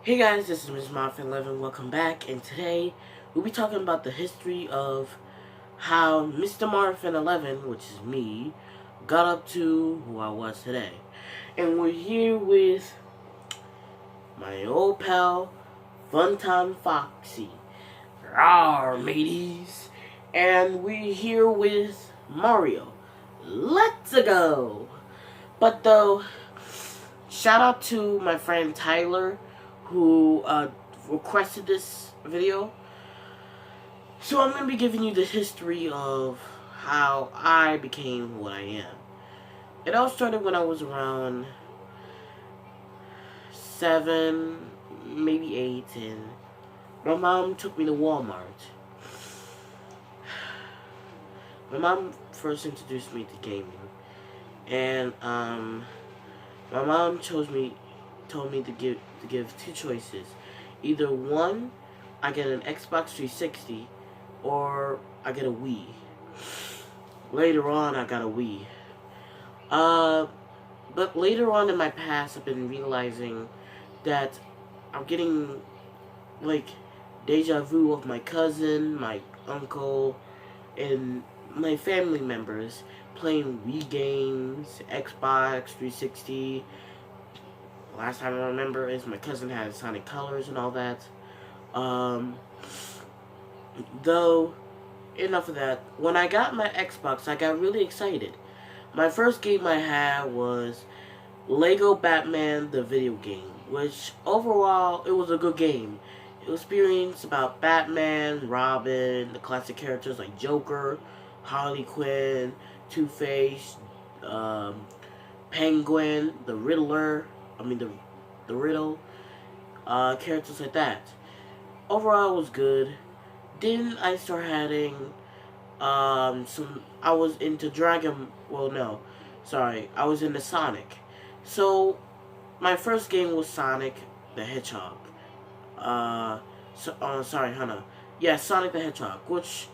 Hey guys, this is Mr.Mario, welcome back, and today we'll be talking about the history of how Mr.Mario, which is me, got up to who I was today. And we're here with my old pal, Funtime Foxy. Rawr, mateys. And we're here with Mario. Let's go! But though, shout out to my friend Tyler who requested this video. So I'm going to be giving you the history of how I became what I am. It all started when I was around 7, maybe 8, and my mom took me to Walmart. My mom first introduced me to gaming, and my mom told me to give two choices. Either one, I get an Xbox 360, or I get a Wii. Later on, I got a Wii. But later on in my past, I've been realizing that I'm getting like deja vu of my cousin, my uncle, and my family members playing Wii games, Xbox 360. Last time I remember is my cousin had Sonic Colors and all that. Though, enough of that. When I got my Xbox, I got really excited. My first game I had was Lego Batman, the video game, which overall, it was a good game. It experienced about Batman, Robin, the classic characters like Joker, Harley Quinn, Two-Face, Penguin, the Riddler, the Riddle, characters like that. Overall, it was good. Then I started having, I was into I was into Sonic. So, my first game was Sonic the Hedgehog. Yeah, Sonic the Hedgehog, which,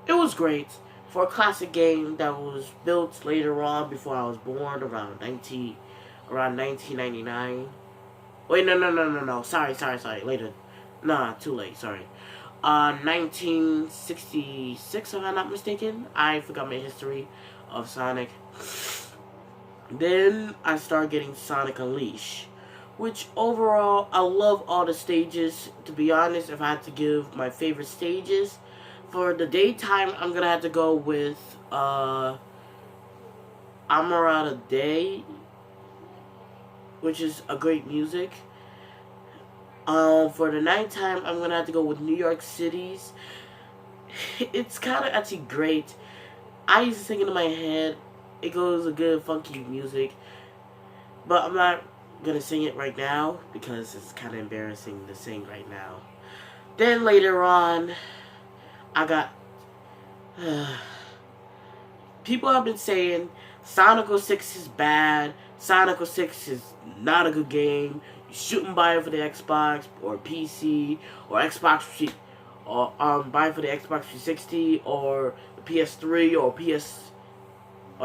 it was great for a classic game that was built later on before I was born, around 1999. Wait, no. Sorry. Later. Nah, too late. Sorry. 1966, if I'm not mistaken. I forgot my history of Sonic. Then I started getting Sonic Unleashed, which overall, I love all the stages. To be honest, if I had to give my favorite stages, for the daytime, I'm gonna have to go with, Amarada Day, which is a great music. For the nighttime, I'm gonna have to go with New York City's. It's kind of actually great. I used to sing it in my head. It goes a good funky music, but I'm not gonna sing it right now because it's kind of embarrassing to sing right now. Then later on, I got people have been saying Sonic 06 is bad. Sonic 06 is not a good game. You shouldn't buy it for the Xbox or PC or Xbox, or buy it for the Xbox 360 or the PS3 or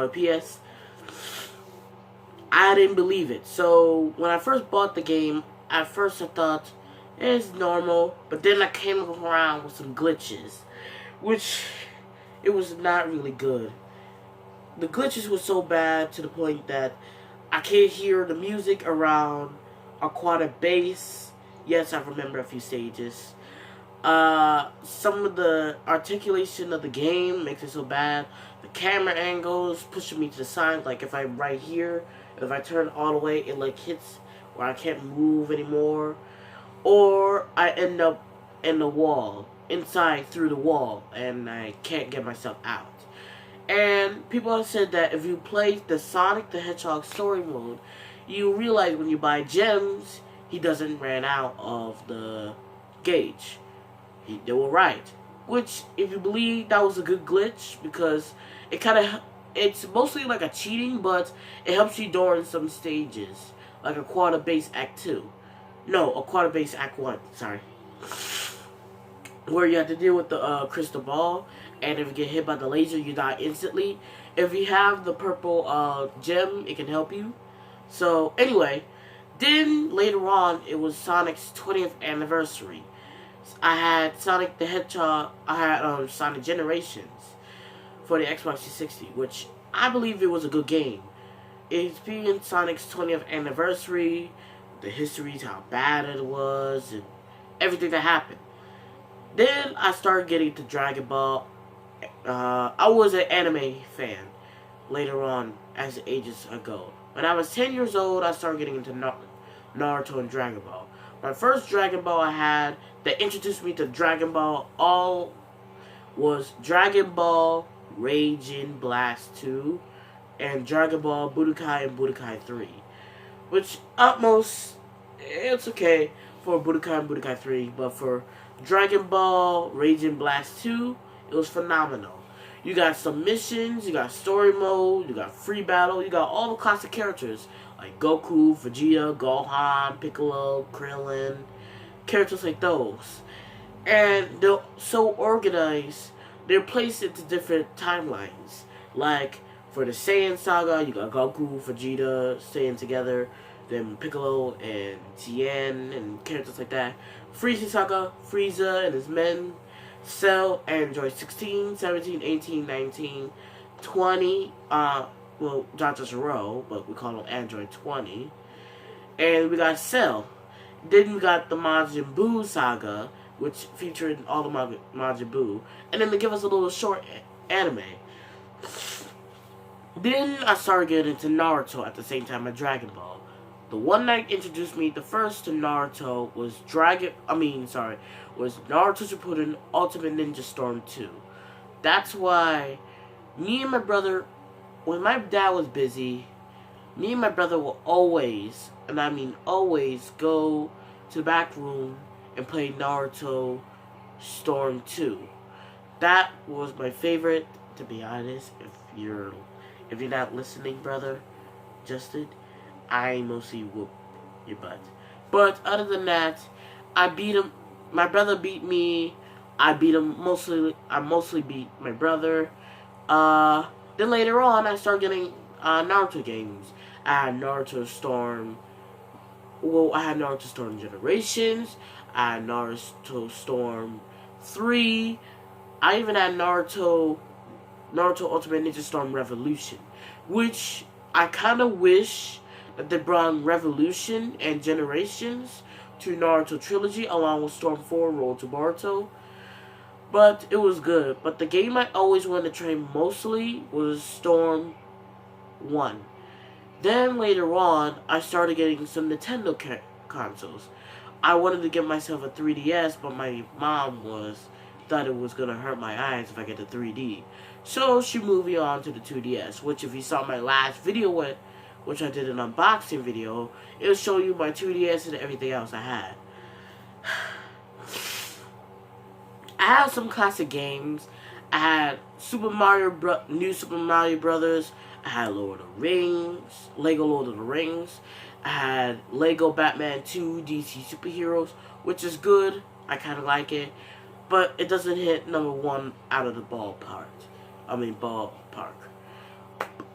PS. I didn't believe it. So when I first bought the game, at first I thought it's normal, but then I came around with some glitches, which it was not really good. The glitches were so bad to the point that I can't hear the music around a quarter bass. Yes, I remember a few stages. Some of the articulation of the game makes it so bad. The camera angles pushing me to the side. Like if I'm right here, if I turn all the way, it like hits where I can't move anymore. Or I end up in the wall, inside through the wall, and I can't get myself out. And people have said that if you play the Sonic the Hedgehog story mode, you realize when you buy gems, he doesn't run out of the gauge. They were right. Which, if you believe, that was a good glitch, because it's mostly like a cheating, but it helps you during some stages. Like a quarter bass act 2. No, a quarter bass act 1, sorry. Where you have to deal with the crystal ball, and if you get hit by the laser, you die instantly. If you have the purple gem, it can help you. So, anyway, Then later on, it was Sonic's 20th anniversary. I had Sonic the Hedgehog. I had Sonic Generations for the Xbox 360, which I believe it was a good game. It's being Sonic's 20th anniversary, the histories, how bad it was, and everything that happened. Then I started getting to Dragon Ball. I was an anime fan later on as the ages ago. When I was 10 years old, I started getting into Naruto and Dragon Ball. My first Dragon Ball I had that introduced me to Dragon Ball all was Dragon Ball Raging Blast 2 and Dragon Ball Budokai and Budokai 3. Which, at most, it's okay for Budokai and Budokai 3, but for Dragon Ball Raging Blast 2, it was phenomenal. You got some missions, you got story mode, you got free battle, you got all the classic characters like Goku, Vegeta, Gohan, Piccolo, Krillin, characters like those. And they're so organized, they're placed into different timelines. Like, for the Saiyan Saga, you got Goku, Vegeta staying together, then Piccolo and Tien and characters like that. Frieza Saga, Frieza and his men, Cell, Android 16, 17, 18, 19, 20, well, not just a row, but we call him Android 20. And we got Cell. Then we got the Majin Buu Saga, which featured all the Majin Buu. And then they give us a little short anime. Then I started getting into Naruto at the same time as Dragon Ball. The one that introduced me the first to Naruto was was Naruto Shippuden Ultimate Ninja Storm 2. That's why me and my brother, when my dad was busy, me and my brother will always, and I mean always, go to the back room and play Naruto Storm 2. That was my favorite, to be honest. If you're not listening, brother, Justin, I mostly whoop your butt. But other than that, I beat him. My brother beat me. I beat him mostly. I mostly beat my brother. Then later on, I started getting Naruto games. I had Naruto Storm. Well, I had Naruto Storm Generations. I had Naruto Storm 3. I even had Naruto Ultimate Ninja Storm Revolution, which I kind of wish that they brought Revolution and Generations to Naruto Trilogy along with Storm 4 Road to Boruto. But it was good. But the game I always wanted to try mostly was Storm 1. Then later on, I started getting some Nintendo consoles. I wanted to get myself a 3DS, but my mom thought it was going to hurt my eyes if I get the 3D. So she moved me on to the 2DS, which if you saw my last video which I did an unboxing video, it'll show you my 2DS and everything else I had. I have some classic games. I had New Super Mario Brothers. I had Lego Lord of the Rings. I had Lego Batman 2 DC Superheroes, which is good. I kind of like it. But it doesn't hit number 1 out of the ballpark.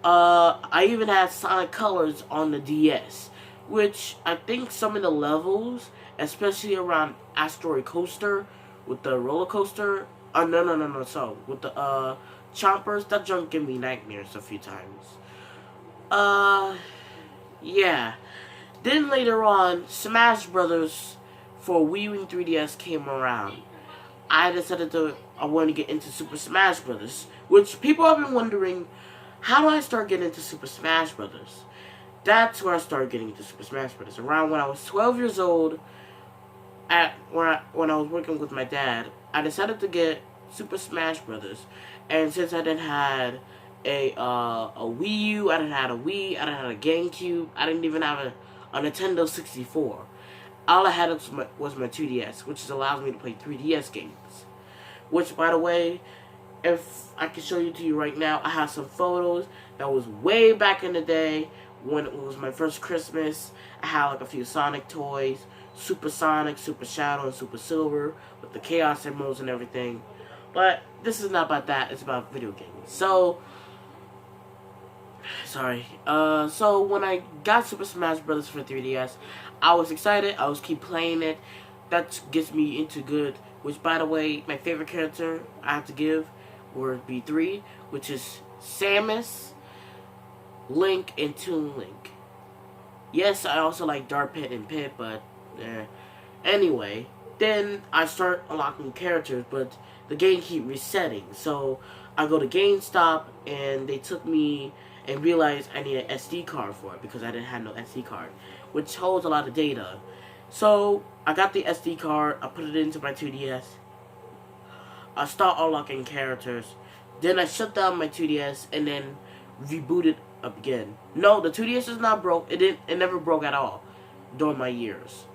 I even had Sonic Colors on the DS, which I think some of the levels, especially around Asteroid Coaster with the roller coaster, with the chompers, that junk gave me nightmares a few times. Yeah. Then later on, Smash Brothers for Wii U and 3DS came around. I decided I wanted to get into Super Smash Brothers, which people have been wondering, how do I start getting into Super Smash Brothers? That's where I started getting into Super Smash Brothers. Around when I was 12 years old, when I was working with my dad, I decided to get Super Smash Brothers. And since I didn't have a Wii U, I didn't have a Wii, I didn't have a GameCube, I didn't even have a Nintendo 64. All I had was my 2DS, which allows me to play 3DS games. Which, by the way, if I can show to you right now, I have some photos that was way back in the day when it was my first Christmas. I had like a few Sonic toys, Super Sonic, Super Shadow, and Super Silver, with the Chaos Emeralds and everything. But this is not about that, it's about video games. So, Sorry. So when I got Super Smash Bros. For 3DS, I was excited. I was keep playing it. That gets me into good. Which, by the way, my favorite character I have to give would be three, which is Samus, Link, and Toon Link. Yes, I also like Dark Pit and Pit, but anyway, then I start unlocking characters, but the game keep resetting. So I go to GameStop, and they took me and realized I need an SD card for it because I didn't have no SD card, which holds a lot of data. So I got the SD card, I put it into my 2DS. I start unlocking characters. Then I shut down my 2DS and then rebooted up again. No, the 2DS is not broke. It never broke at all during my years.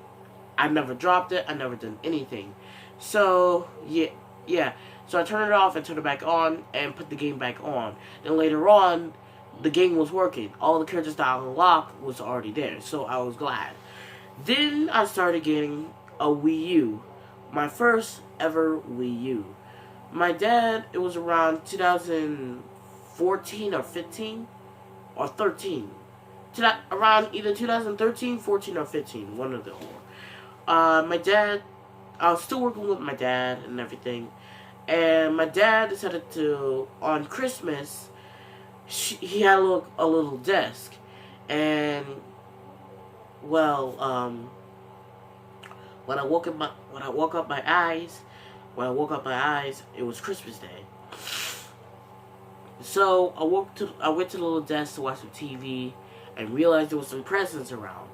I never dropped it. I never done anything. So yeah. So I turned it off and turned it back on and put the game back on. Then later on, the game was working. All the characters that I unlocked was already there. So I was glad. Then I started getting a Wii U, my first ever Wii U. My dad, it was around 2014 or 15 or 13. Around either 2013, 14, or 15, one of the four. My dad, I was still working with my dad and everything, and my dad decided to, on Christmas, he had a little desk, and well, when I woke up my eyes, it was Christmas Day. So I went to the little desk to watch some TV, and realized there was some presents around.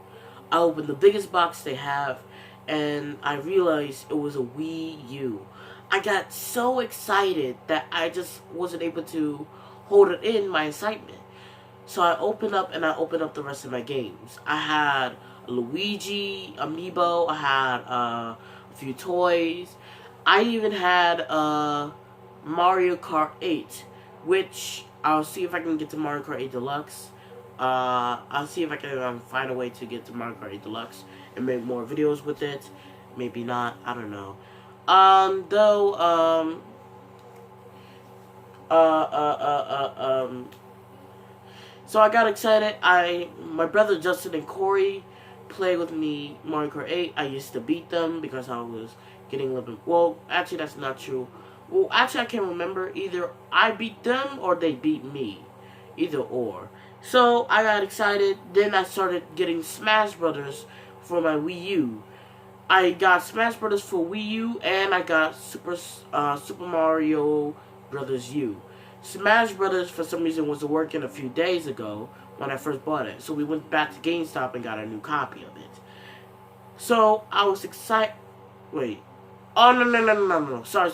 I opened the biggest box they have, and I realized it was a Wii U. I got so excited that I just wasn't able to hold it in, my excitement. So I opened up the rest of my games. I had a Luigi amiibo. I had a few toys. I even had Mario Kart 8, which I'll see if I can get to Mario Kart 8 Deluxe. I'll see if I can find a way to get to Mario Kart 8 Deluxe and make more videos with it. Maybe not. I don't know. Though, so I got excited. My brother Justin and Corey play with me Mario Kart 8. I used to beat them because I was getting a little bit... Well, actually, that's not true. Well, actually, I can't remember. Either I beat them or they beat me. Either or. So, I got excited. Then I started getting Smash Brothers for my Wii U. I got Smash Brothers for Wii U, and I got Super Mario Brothers U. Smash Brothers, for some reason, wasn't working a few days ago when I first bought it. So we went back to GameStop and got a new copy of it. So I was excited. Wait. Oh no. Sorry.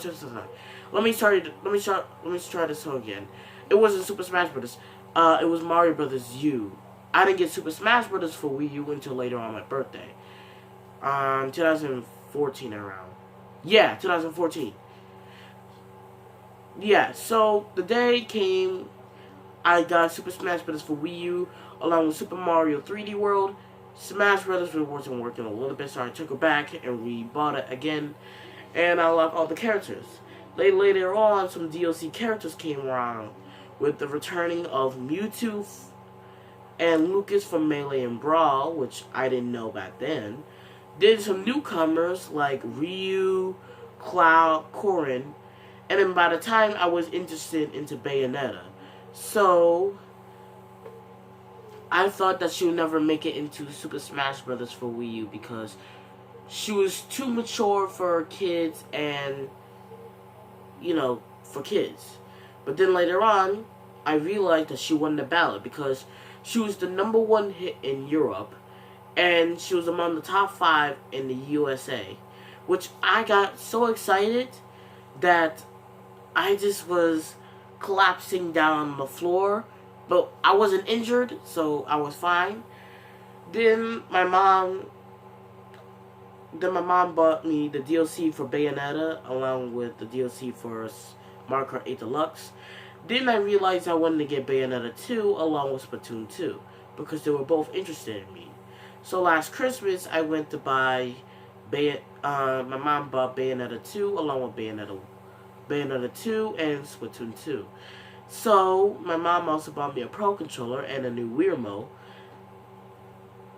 Let me try this again. It wasn't Super Smash Brothers. It was Mario Brothers U. I didn't get Super Smash Brothers for Wii U until later on my birthday. 2014 around. Yeah, 2014. Yeah, so the day came, I got Super Smash Bros. For Wii U, along with Super Mario 3D World. Smash Bros. Wasn't working a little bit, so I took it back and we bought it again, and I unlocked all the characters. Later on, some DLC characters came around, with the returning of Mewtwo and Lucas from Melee and Brawl, which I didn't know back then. Did some newcomers like Ryu, Cloud, Corrin, and then by the time I was interested into Bayonetta. So I thought that she would never make it into Super Smash Bros. For Wii U because she was too mature for kids and, for kids. But then later on, I realized that she won the ballot because she was the #1 hit in Europe, and she was among the top 5 in the USA, which I got so excited that I just was collapsing down on the floor, but I wasn't injured, so I was fine. Then my mom bought me the DLC for Bayonetta along with the DLC for Mario Kart 8 Deluxe. Then I realized I wanted to get Bayonetta 2 along with Splatoon 2 because they were both interested in me. So last Christmas I went to buy my mom bought Bayonetta 2 along with Bayonetta 2 and Splatoon 2. So my mom also bought me a Pro controller and a new Wii.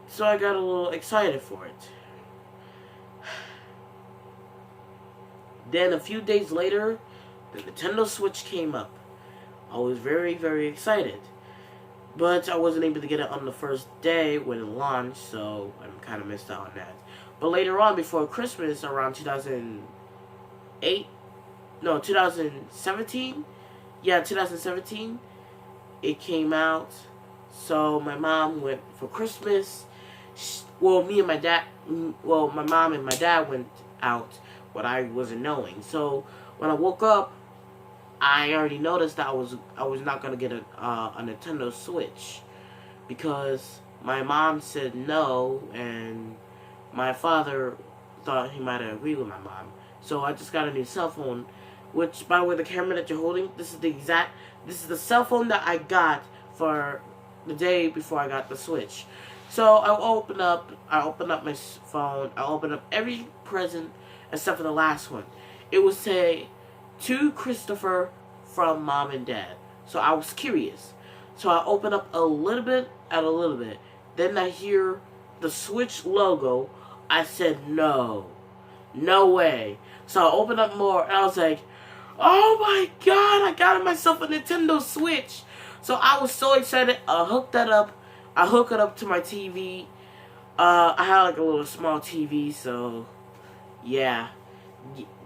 So I got a little excited for it. Then a few days later, the Nintendo Switch came up. I was very, very excited. But I wasn't able to get it on the first day when it launched, so I'm kind of missed out on that. But later on, before Christmas, around 2008, no, 2017, yeah, 2017, it came out. So my mom went for Christmas. Well, me and my dad, well, my mom and my dad went out, but I wasn't knowing. So when I woke up, I already noticed that I was not gonna get a Nintendo Switch because my mom said no, and my father thought he might have agreed with my mom. So I just got a new cell phone, which, by the way, the camera that you're holding, this is the cell phone that I got for the day before I got the Switch. So I opened up my phone. I opened up every present except for the last one. It would say, "To Christopher from Mom and Dad." So I was curious. So I opened up a little bit and a little bit. Then I hear the Switch logo. I said, no way. So I opened up more and I was like, oh my god, I got myself a Nintendo Switch. So I was so excited. I hooked that up. I hooked it up to my TV. I had like a little small TV, so yeah.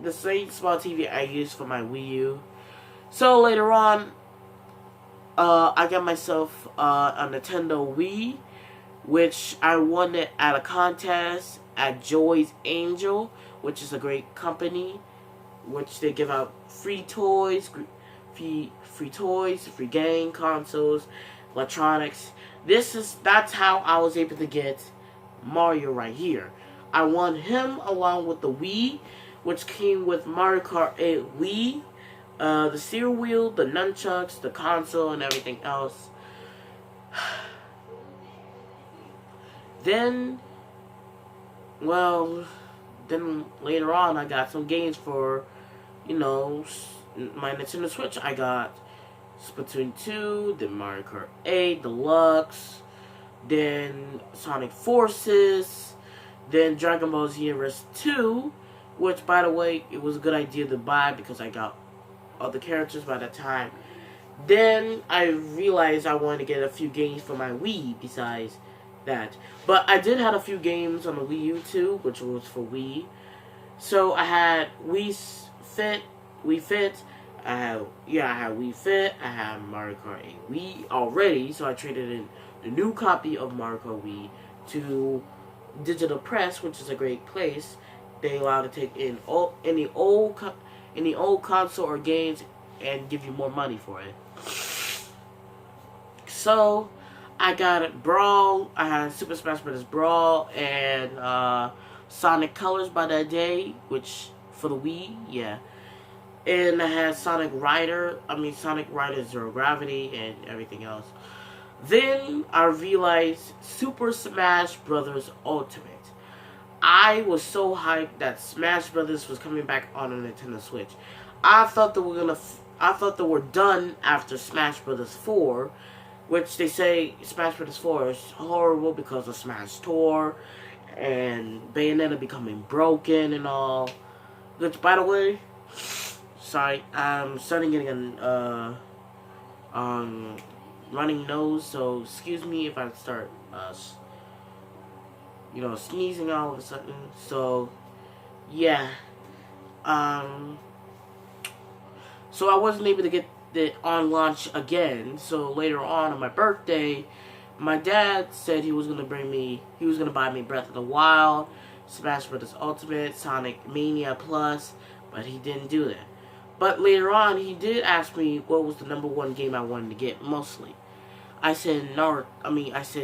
The same small TV I used for my Wii U. So later on, I got myself a Nintendo Wii, which I won it at a contest at Joy's Angel, which is a great company, which they give out free toys, free game, consoles, electronics. That's how I was able to get Mario right here. I won him along with the Wii, which came with Mario Kart 8 Wii, the steering wheel, the nunchucks, the console, and everything else. Then later on, I got some games for, my Nintendo Switch. I got Splatoon 2, then Mario Kart 8 Deluxe, then Sonic Forces, then Dragon Ball Z Universe 2, which, by the way, it was a good idea to buy because I got all the characters by that time. Then I realized I wanted to get a few games for my Wii besides that. But I did have a few games on the Wii U too, which was for Wii. So I had Wii Fit, I had Wii Fit, I had Mario Kart 8 Wii already, so I traded in the new copy of Mario Kart Wii to Digital Press, which is a great place. They allow to take in any old console or games and give you more money for it. So I got Brawl. I had Super Smash Bros. Brawl and Sonic Colors by that day, which for the Wii, yeah. And I had Sonic Rider Zero Gravity, and everything else. Then I realized Super Smash Bros. Ultimate. I was so hyped that Smash Brothers was coming back on a Nintendo Switch. I thought they were done after Smash Brothers 4, which they say Smash Brothers 4 is horrible because of Smash Tour and Bayonetta becoming broken and all. Which, by the way, sorry, I'm starting getting a running nose, so excuse me if I start sneezing all of a sudden. So yeah, so I wasn't able to get it on launch again. So later on my birthday, my dad said he was gonna buy me Breath of the Wild, Smash Bros. Ultimate, Sonic Mania Plus, but he didn't do that. But later on, he did ask me what was the number one game I wanted to get mostly. I said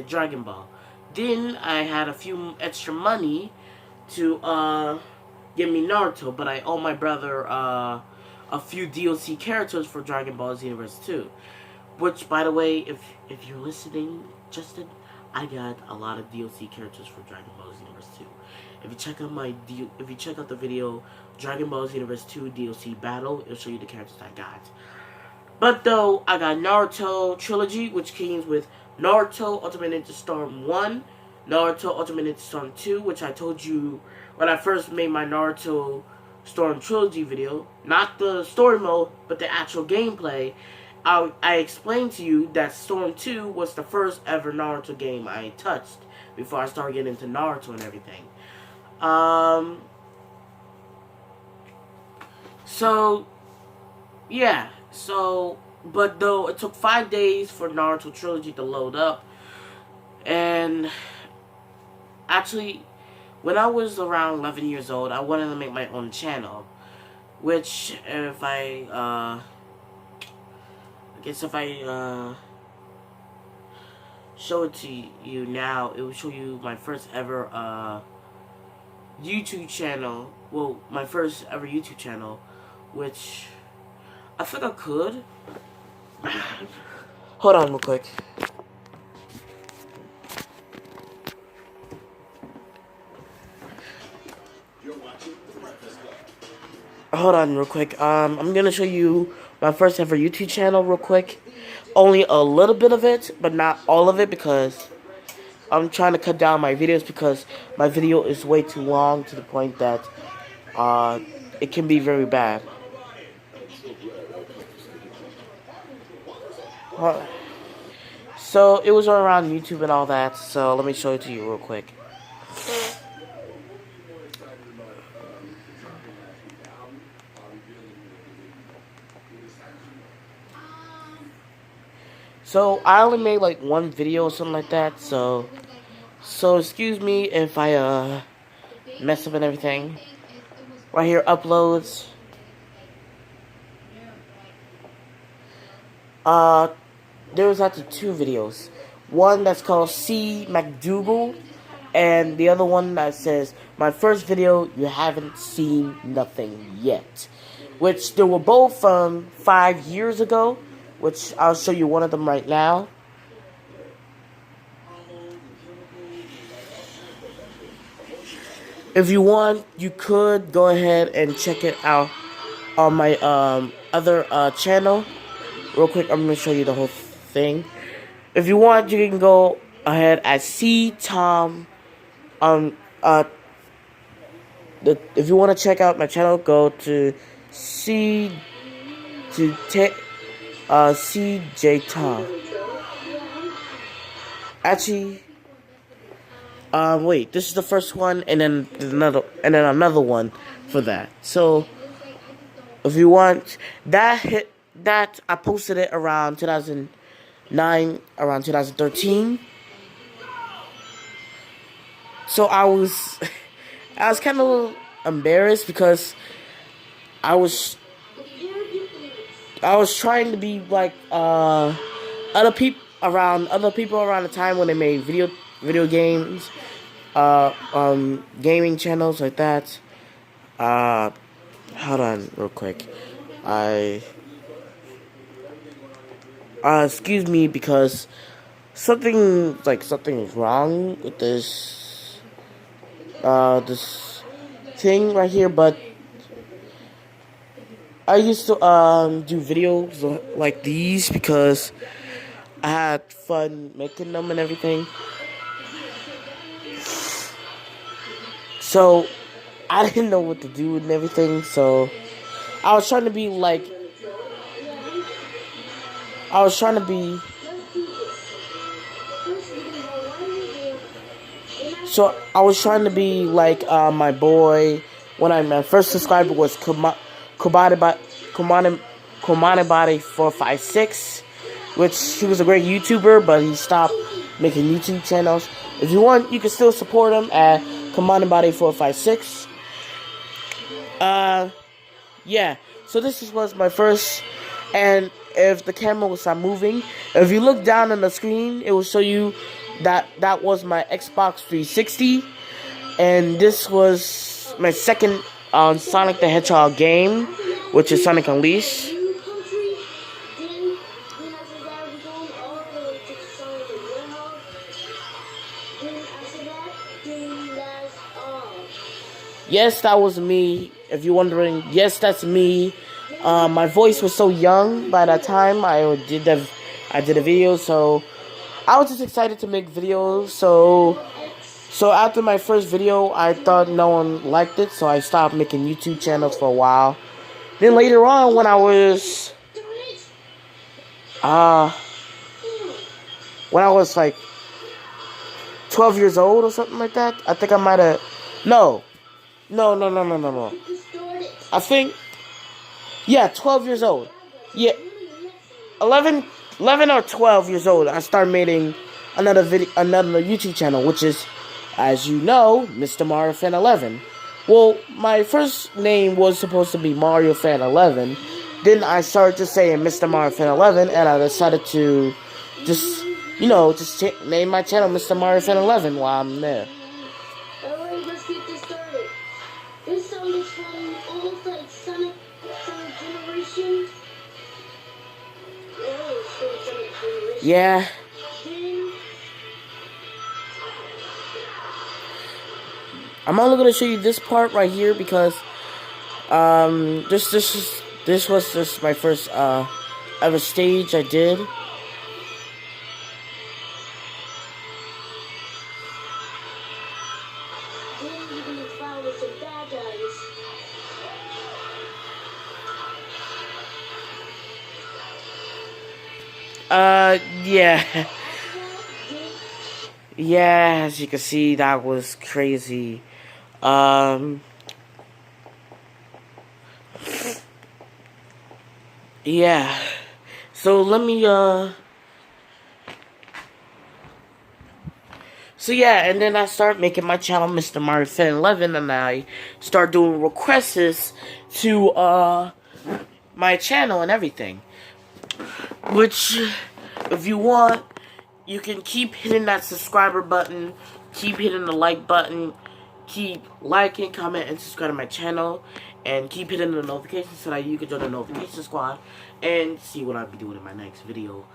Dragon Ball. Then I had a few extra money to get me Naruto, but I owe my brother a few DLC characters for Dragon Ball Z Universe 2. Which, by the way, if you're listening, Justin, I got a lot of DLC characters for Dragon Ball Z Universe 2. If you check out the video Dragon Ball Z Universe 2 DLC Battle, it'll show you the characters I got. But though I got Naruto Trilogy, which came with Naruto Ultimate Ninja Storm 1, Naruto Ultimate Ninja Storm 2, which I told you when I first made my Naruto Storm Trilogy video. Not the story mode, but the actual gameplay. I explained to you that Storm 2 was the first ever Naruto game I touched before I started getting into Naruto and everything. So, yeah. So, but though it took 5 days for Naruto Trilogy to load up, and actually, when I was around 11 years old, I wanted to make my own channel, which if I guess if I show it to you now, it will show you my first ever YouTube channel. Well, my first ever YouTube channel, which I think I could. Hold on real quick. Hold on real quick. I'm gonna show you my first ever YouTube channel real quick. Only a little bit of it, but not all of it, because I'm trying to cut down my videos because my video is way too long to the point that it can be very bad. So it was around YouTube and all that, so let me show it to you real quick. So I only made like one video or something like that, so excuse me if I mess up and everything. Right here, uploads. There was actually 2 videos. One that's called C. McDougal, and the other one that says, my first video, you haven't seen nothing yet. Which they were both from 5 years ago, which I'll show you one of them right now. If you want, you could go ahead and check it out on my other channel. Real quick, I'm going to show you the whole thing. If you want, you can go ahead at C Tom. If you want to check out my channel, go to CJ Tom. Actually, wait, this is the first one, and then another one for that. So, if you want that I posted it around 2009, around 2013. So I was kind of embarrassed because I was trying to be like other people around the time when they made video games, gaming channels like that. Hold on real quick. Excuse me, because something is wrong with this thing right here, but I used to do videos like these because I had fun making them and everything. So I didn't know what to do and everything, so I was trying to be like my boy when my first subscriber was Komane Body 456, which he was a great YouTuber, but he stopped making YouTube channels. If you want, you can still support him at Komane Body 456. Yeah. So this was my first, and if the camera will stop moving, if you look down on the screen, it will show you that was my Xbox 360, and this was my second Sonic the Hedgehog game, which is Sonic Unleashed. Yes, that was me. If you're wondering, yes, that's me. My voice was so young by that time. I did a video, so I was just excited to make videos. So after my first video, I thought no one liked it, so I stopped making YouTube channels for a while. Then later on, uh, when I was like 12 years old or something like that, I think I might have, no. I think, yeah, 12 years old. Yeah, 11, 11 or 12 years old, I started making another YouTube channel, which is, as you know, Mr. Mario Fan 11. Well, my first name was supposed to be Mario Fan 11. Then I started just saying Mr. Mario Fan 11, and I decided to just, name my channel Mr. Mario Fan 11 while I'm there. Alright, let's get this started. This song is from almost like Sonic Generation. Yeah. I'm only gonna show you this part right here because this was just my first ever stage I did. Yeah. Yeah, as you can see, that was crazy. Yeah. So let me, So yeah, and then I start making my channel Mr. Mario Fan 11, and I start doing requests to, my channel and everything. Which, if you want, you can keep hitting that subscriber button, keep hitting the like button, keep liking, comment, and subscribe to my channel, and keep hitting the notifications so that you can join the notification squad and see what I'll be doing in my next video.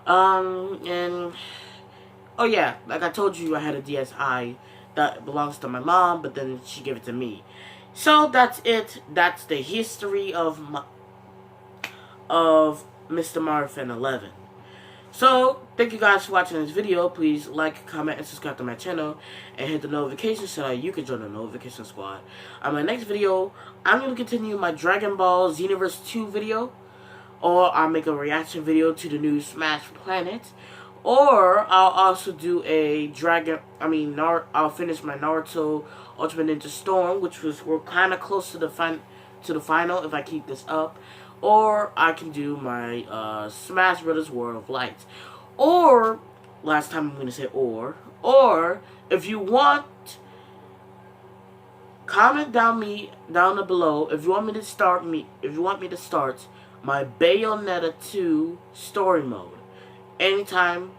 And oh yeah, like I told you, I had a DSi that belongs to my mom, but then she gave it to me. So that's it. That's the history of Mr. Mario Fan 11. So, thank you guys for watching this video. Please like, comment, and subscribe to my channel. And hit the notification so that you can join the notification squad. On my next video, I'm going to continue my Dragon Ball Xenoverse 2 video. Or I'll make a reaction video to the new Smash Planet. Or I'll also do a I'll finish my Naruto Ultimate Ninja Storm, which we're kind of close to the final if I keep this up. Or I can do my Smash Brothers World of Light. Or, last time I'm going to say or if you want, comment down below if you want me to start my Bayonetta 2 story mode. Anytime,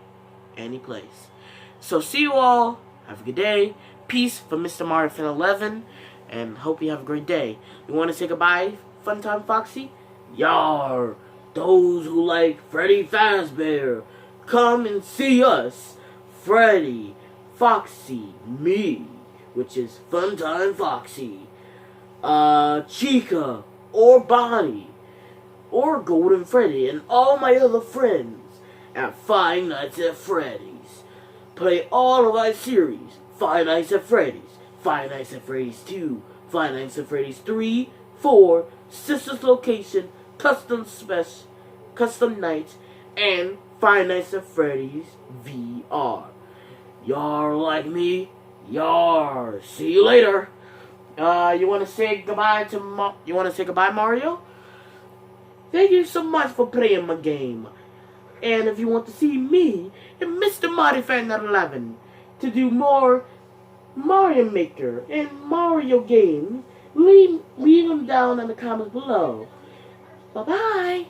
any place. So see you all. Have a good day. Peace from Mr. Mario Fan 11. And hope you have a great day. You want to say goodbye, Funtime Foxy? Yar, those who like Freddy Fazbear, come and see us. Freddy, Foxy, me, which is Funtime Foxy, Chica, or Bonnie, or Golden Freddy, and all my other friends at Five Nights at Freddy's. Play all of our series: Five Nights at Freddy's, Five Nights at Freddy's 2, Five Nights at Freddy's 3, 4, Sister's Location, Custom Night, and Five Nights at Freddy's VR. Y'all like me? Y'all. See you later. You want to say goodbye Mario? Thank you so much for playing my game. And if you want to see me and Mr. Mario Fan 11 to do more Mario Maker and Mario games, leave them down in the comments below. Bye-bye.